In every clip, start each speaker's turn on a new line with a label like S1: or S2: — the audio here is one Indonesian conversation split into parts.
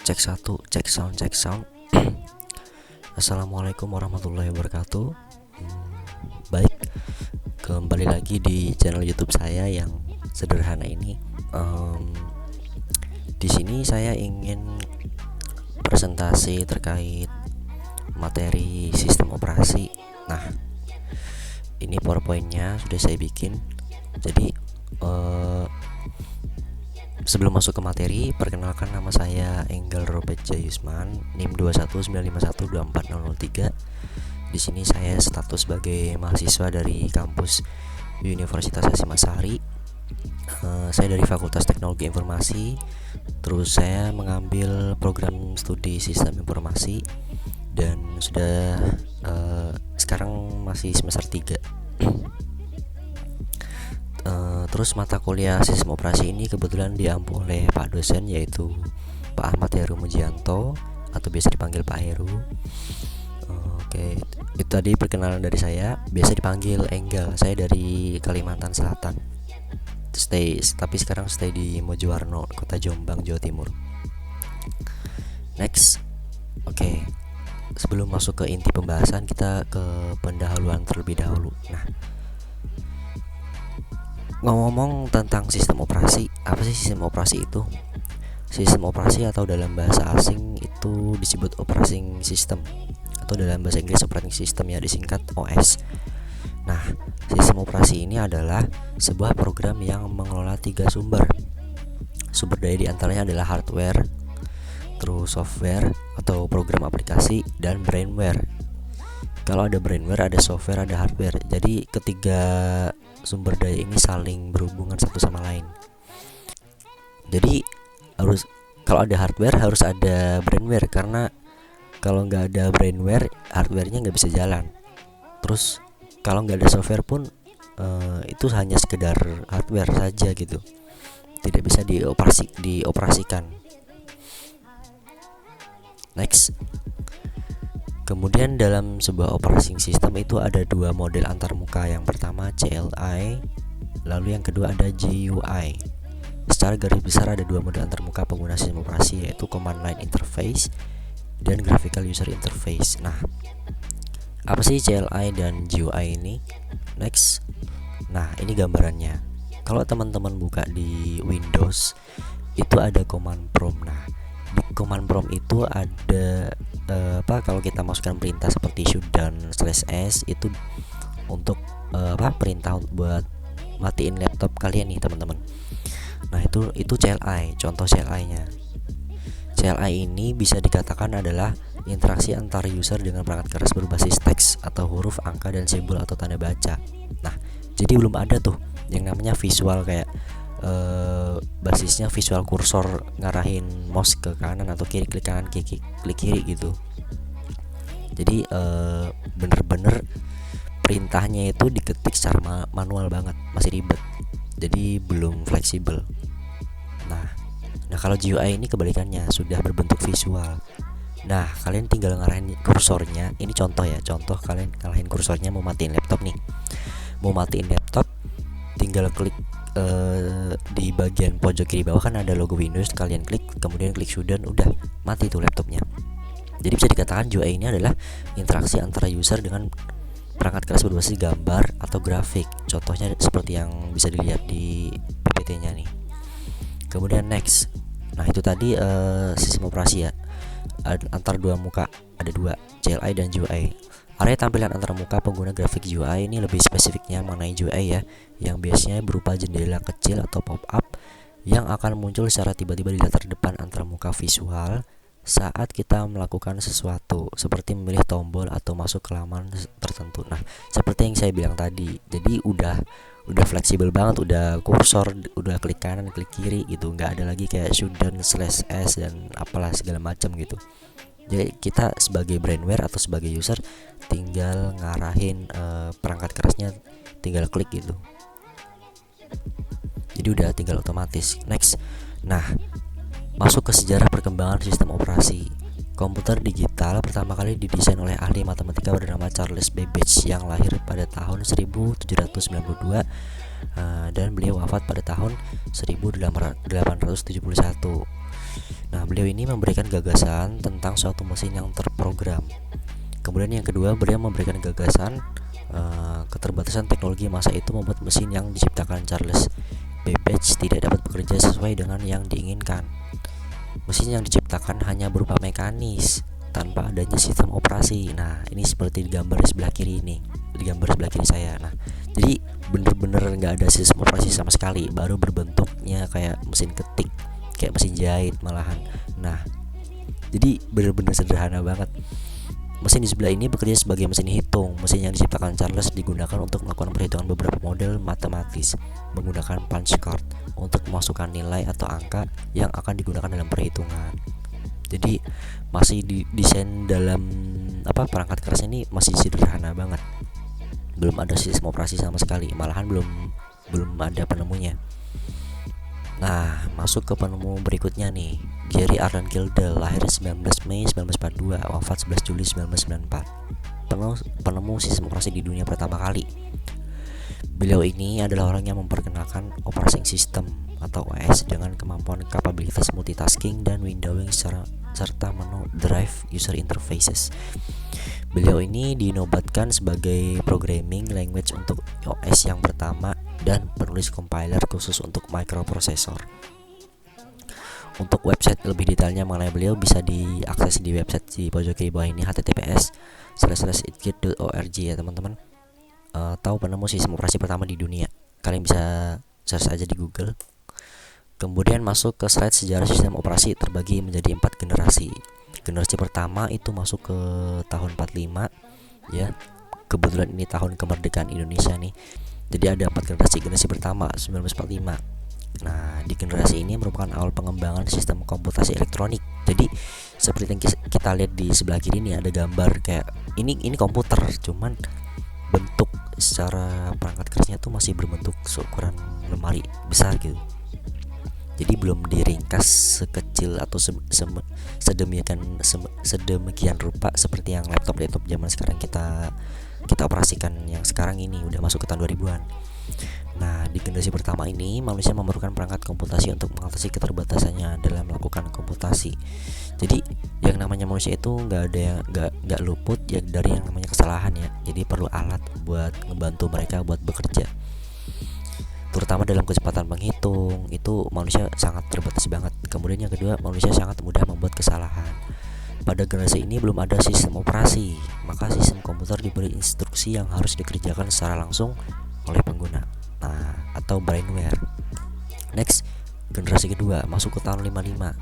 S1: Cek satu, cek sound, cek sound. Assalamualaikum warahmatullahi wabarakatuh. Baik, kembali lagi di channel YouTube saya yang sederhana ini. Di sini saya ingin presentasi terkait materi sistem operasi. Nah, ini PowerPoint-nya sudah saya bikin. Jadi sebelum masuk ke materi, perkenalkan nama saya Enggal Robert Jayusman, NIM 2195124003. Di sini saya status sebagai mahasiswa dari kampus Universitas Hasyim Asy'ari. Saya dari Fakultas Teknologi Informasi. Terus saya mengambil program studi Sistem Informasi dan sudah sekarang masih semester 3. Terus mata kuliah sistem operasi ini kebetulan diampu oleh Pak dosen, yaitu Pak Ahmad Heru Mujianto atau biasa dipanggil Pak Heru. Oke, itu tadi perkenalan dari saya. Biasa dipanggil Enggal. Saya dari Kalimantan Selatan. Tapi sekarang stay di Mojowarno, Kota Jombang, Jawa Timur. Next. Oke. Sebelum masuk ke inti pembahasan, kita ke pendahuluan terlebih dahulu. Nah, ngomong tentang sistem operasi, apa sih sistem operasi itu? Sistem operasi atau dalam bahasa asing itu disebut operating system, atau dalam bahasa Inggris operating system, ya disingkat OS. Nah, sistem operasi ini adalah sebuah program yang mengelola 3 sumber. Sumber daya diantaranya adalah hardware, terus software atau program aplikasi, dan brainware. Kalau ada brainware, ada software, ada hardware. Jadi ketiga sumber daya ini saling berhubungan satu sama lain. Jadi kalau ada hardware harus ada brainware, karena kalau nggak ada brainware, hardwarenya nggak bisa jalan. Terus kalau nggak ada software pun itu hanya sekedar hardware saja gitu, tidak bisa dioperasikan. Next. Kemudian dalam sebuah operating system itu ada 2 model antarmuka. Yang pertama CLI, lalu yang kedua ada GUI. Secara garis besar ada 2 model antarmuka pengguna sistem operasi, yaitu Command Line Interface dan Graphical User Interface. Nah, apa sih CLI dan GUI ini? Next. Nah, ini gambarannya. Kalau teman-teman buka di Windows, itu ada command prompt. Nah, di command prompt itu ada kalau kita masukkan perintah seperti shutdown /s itu untuk perintah buat matiin laptop kalian nih, teman-teman. Nah, itu CLI, contoh CLI-nya. CLI ini bisa dikatakan adalah interaksi antar user dengan perangkat keras berbasis teks atau huruf, angka, dan simbol atau tanda baca. Nah, jadi belum ada tuh yang namanya visual, kayak basisnya visual kursor ngarahin mouse ke kanan atau kiri, klik kanan, klik kiri gitu. Jadi bener-bener perintahnya itu diketik secara manual banget, masih ribet, jadi belum fleksibel. Nah kalau GUI ini kebalikannya, sudah berbentuk visual. Nah, kalian tinggal ngarahin kursornya. Ini contoh ya, kalian ngarahin kursornya mau matiin laptop nih. Mau matiin laptop, tinggal klik di bagian pojok kiri bawah kan ada logo Windows, kalian klik, kemudian klik shutdown, udah mati tuh laptopnya. Jadi bisa dikatakan GUI ini adalah interaksi antara user dengan perangkat keras berbasis gambar atau grafik. Contohnya seperti yang bisa dilihat di PPT-nya nih. Kemudian next. Nah, itu tadi sistem operasi ya. Antar 2 muka ada 2, CLI dan GUI. Area tampilan antar muka pengguna grafik GUI ini lebih spesifiknya mengenai GUI ya, yang biasanya berupa jendela kecil atau pop-up yang akan muncul secara tiba-tiba di latar depan antar muka visual saat kita melakukan sesuatu, seperti memilih tombol atau masuk ke laman tertentu. Nah, seperti yang saya bilang tadi, jadi udah fleksibel banget, udah kursor, udah klik kanan, klik kiri gitu, nggak ada lagi kayak shutdown /s dan apalah segala macam gitu. Jadi kita sebagai brainware atau sebagai user tinggal ngarahin perangkat kerasnya, tinggal klik gitu. Jadi udah tinggal otomatis. Next. Nah, masuk ke sejarah perkembangan sistem operasi. Komputer digital pertama kali didesain oleh ahli matematika bernama Charles Babbage yang lahir pada tahun 1792 dan beliau wafat pada tahun 1871. Nah, beliau ini memberikan gagasan tentang suatu mesin yang terprogram. Kemudian yang kedua, beliau memberikan gagasan keterbatasan teknologi masa itu membuat mesin yang diciptakan Charles Babbage tidak dapat bekerja sesuai dengan yang diinginkan. Mesin yang diciptakan hanya berupa mekanis tanpa adanya sistem operasi. Nah, ini seperti di gambar sebelah kiri ini, di gambar sebelah kiri saya. Nah, jadi bener-bener nggak ada sistem operasi sama sekali, baru berbentuknya kayak mesin ketik, kayak mesin jahit malahan. Nah, jadi bener-bener sederhana banget. Mesin di sebelah ini bekerja sebagai mesin hitung. Mesin yang diciptakan Charles digunakan untuk melakukan perhitungan beberapa model matematis menggunakan punch card untuk memasukkan nilai atau angka yang akan digunakan dalam perhitungan. Jadi masih desain dalam perangkat keras ini masih sederhana banget. Belum ada sistem operasi sama sekali, malahan belum ada penemunya. Nah, masuk ke penemu berikutnya nih. Jerry Arlen Kildall, lahir 19 Mei 1942, wafat 11 Juli 1994. Penemu sistem operasi di dunia pertama kali. Beliau ini adalah orang yang memperkenalkan operating system atau OS dengan kemampuan kapabilitas multitasking dan windowing serta menu drive user interfaces. Beliau ini dinobatkan sebagai programming language untuk OS yang pertama dan penulis compiler khusus untuk microprosesor. Untuk website lebih detailnya mengenai beliau bisa diakses di website di pojok kiri bawah ini, https://itgate.org ya teman-teman. Tahu penemu sistem operasi pertama di dunia. Kalian bisa search aja di Google. Kemudian masuk ke slide sejarah sistem operasi terbagi menjadi 4 generasi. Generasi pertama itu masuk ke tahun 45 ya. Kebetulan ini tahun kemerdekaan Indonesia nih. Jadi ada 4 generasi. Generasi pertama 1945. Nah, di generasi ini merupakan awal pengembangan sistem komputasi elektronik. Jadi seperti yang kita lihat di sebelah kiri ini ada gambar kayak ini komputer, cuman bentuk secara perangkat kerasnya tuh masih berbentuk seukuran lemari besar gitu. Jadi belum diringkas sekecil atau sedemikian rupa seperti yang laptop zaman sekarang kita operasikan yang sekarang ini udah masuk ke tahun 2000-an. Nah, di generasi pertama ini manusia memerlukan perangkat komputasi untuk mengatasi keterbatasannya dalam melakukan komputasi. Jadi yang namanya manusia itu nggak luput ya dari yang namanya kesalahan ya. Jadi perlu alat buat membantu mereka buat bekerja. Terutama dalam kecepatan menghitung itu manusia sangat terbatas banget. Kemudian yang kedua, manusia sangat mudah membuat kesalahan. Pada generasi ini belum ada sistem operasi, maka sistem komputer diberi instruksi yang harus dikerjakan secara langsung oleh pengguna, atau brainware. Next, generasi kedua masuk ke tahun 55.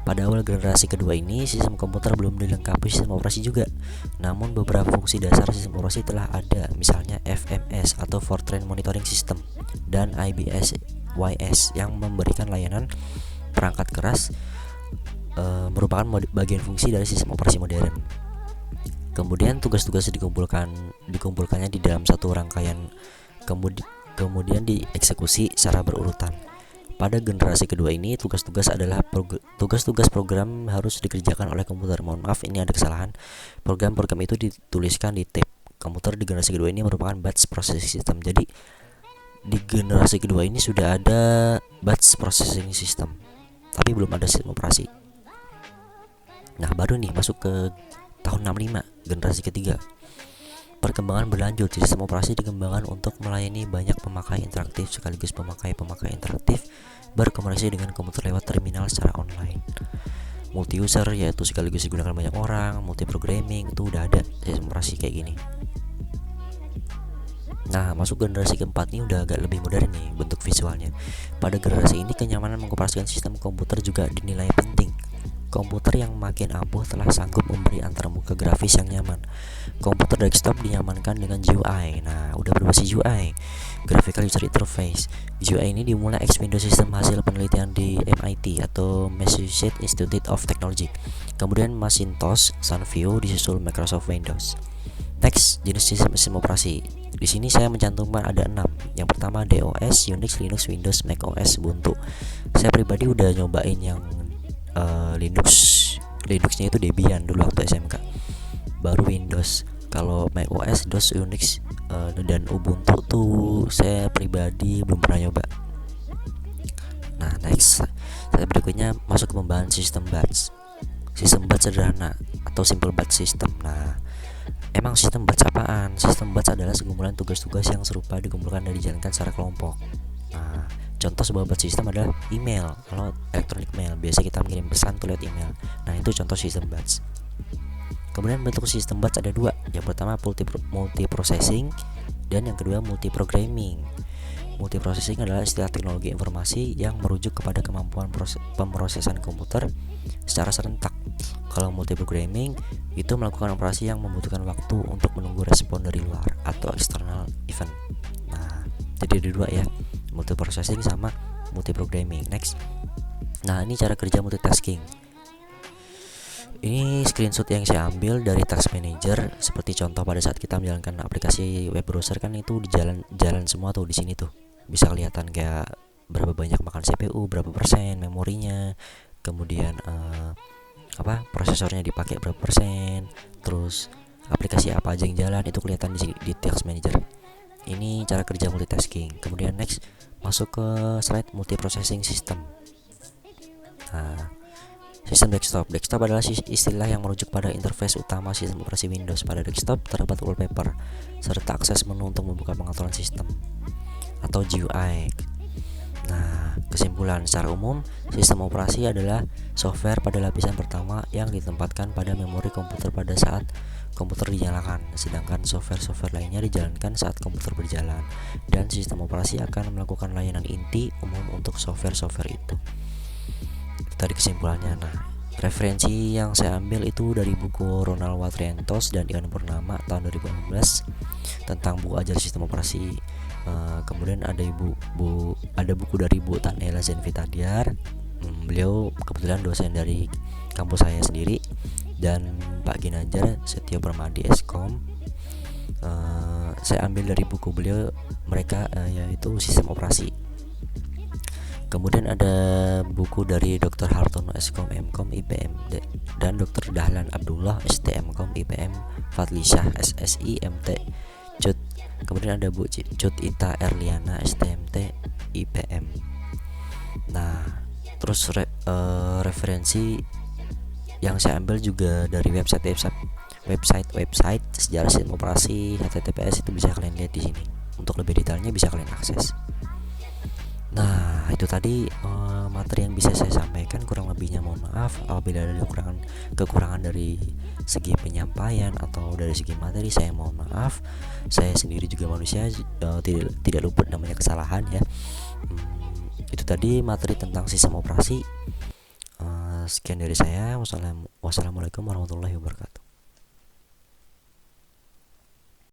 S1: Pada awal generasi kedua ini sistem komputer belum dilengkapi sistem operasi juga. Namun beberapa fungsi dasar sistem operasi telah ada, misalnya FMS atau Fortran Monitoring System dan IBS-YS yang memberikan layanan perangkat keras merupakan bagian fungsi dari sistem operasi modern. Kemudian tugas-tugas dikumpulkannya di dalam satu rangkaian, kemudian dieksekusi secara berurutan. Pada generasi kedua ini tugas-tugas program harus dikerjakan oleh komputer. Mohon maaf, ini ada kesalahan. Program-program itu dituliskan di tape. Komputer di generasi kedua ini merupakan batch processing system. Jadi di generasi kedua ini sudah ada batch processing system, tapi belum ada sistem operasi. Nah, baru nih masuk ke tahun 65, generasi ketiga. Perkembangan berlanjut, sistem operasi dikembangkan untuk melayani banyak pemakai interaktif sekaligus pemakai interaktif berkomunikasi dengan komputer lewat terminal secara online. Multi user yaitu sekaligus digunakan banyak orang, multi programming itu udah ada sistem operasi kayak gini. Nah, masuk generasi keempat ini udah agak lebih modern nih bentuk visualnya. Pada generasi ini kenyamanan mengoperasikan sistem komputer juga dinilai penting. Komputer yang makin ampuh telah sanggup memberi antarmuka grafis yang nyaman. Komputer desktop dinyamankan dengan GUI. Nah, udah berbasis UI, Graphical User Interface. GUI ini dimulai ex Windows System hasil penelitian di MIT atau Massachusetts Institute of Technology. Kemudian Macintosh, SunView, disusul Microsoft Windows. Next, jenis sistem operasi. Di sini saya mencantumkan ada 6. Yang pertama DOS, Unix, Linux, Windows, Mac OS, Ubuntu. Saya pribadi udah nyobain yang Linuxnya itu Debian dulu waktu SMK, baru Windows. Kalau Mac OS, DOS, Unix dan Ubuntu tuh saya pribadi belum pernah nyoba. Nah, next, Step berikutnya masuk ke pembahasan sistem batch. Sistem batch sederhana atau simple batch system. Nah, emang sistem batch apaan? Sistem batch adalah segumpulan tugas-tugas yang serupa dikumpulkan dan dijalankan secara kelompok. Nah, contoh sebuah batch system adalah email. Kalau electronic mail, biasa kita mengirim pesan tuh lewat email. Nah, itu contoh sistem batch. Kemudian bentuk sistem batch ada dua. Yang pertama multiprocessing dan yang kedua multiprogramming. Multiprocessing adalah istilah teknologi informasi yang merujuk kepada kemampuan pemrosesan komputer secara serentak. Kalau multiprogramming itu melakukan operasi yang membutuhkan waktu untuk menunggu respon dari luar atau external event. Nah, jadi ada dua ya, multiprocessing sama multiprogramming. Next. Nah, ini cara kerja multitasking. Ini screenshot yang saya ambil dari Task Manager. Seperti contoh pada saat kita menjalankan aplikasi web browser kan itu di jalan semua tuh di sini tuh. Bisa kelihatan kayak berapa banyak makan CPU, berapa persen memorinya, kemudian prosesornya dipakai berapa persen, terus aplikasi apa aja yang jalan itu kelihatan di Task Manager. Ini cara kerja multitasking. Kemudian next, masuk ke slide multiprocessing system. Nah, sistem desktop. Desktop adalah istilah yang merujuk pada interface utama sistem operasi Windows. Pada desktop terdapat wallpaper serta akses menu untuk membuka pengaturan sistem atau GUI. Nah, kesimpulan secara umum, sistem operasi adalah software pada lapisan pertama yang ditempatkan pada memori komputer pada saat komputer dinyalakan, sedangkan software-software lainnya dijalankan saat komputer berjalan, dan sistem operasi akan melakukan layanan inti umum untuk software-software itu. Tadi kesimpulannya. Nah, referensi yang saya ambil itu dari buku Ronald Watrientos dan Iwan Purnama tahun 2016 tentang buku ajar sistem operasi. Kemudian ada buku dari Bu Tanela Zenvitadiar. Beliau kebetulan dosen dari kampus saya sendiri, dan Pak Ginanjar Setio Permadi Eskom. Saya ambil dari buku beliau mereka yaitu sistem operasi. Kemudian ada buku dari Dr. Hartono Eskom Mkom IPM dan Dr. Dahlan Abdullah STMkom IPM Fadlisyah SSI MT Cut. Kemudian ada Bu Cut Ita Erliana STMT IPM. Nah, terus referensi yang saya ambil juga dari website sejarah sistem operasi HTTPS, itu bisa kalian lihat di sini. Untuk lebih detailnya bisa kalian akses. Nah, itu tadi materi yang bisa saya sampaikan. Kurang lebihnya mohon maaf apabila ada kekurangan dari segi penyampaian atau dari segi materi, saya mohon maaf. Saya sendiri juga manusia, tidak luput namanya kesalahan ya. Itu tadi materi tentang sistem operasi. Sekian dari saya. Wassalamualaikum warahmatullahi wabarakatuh.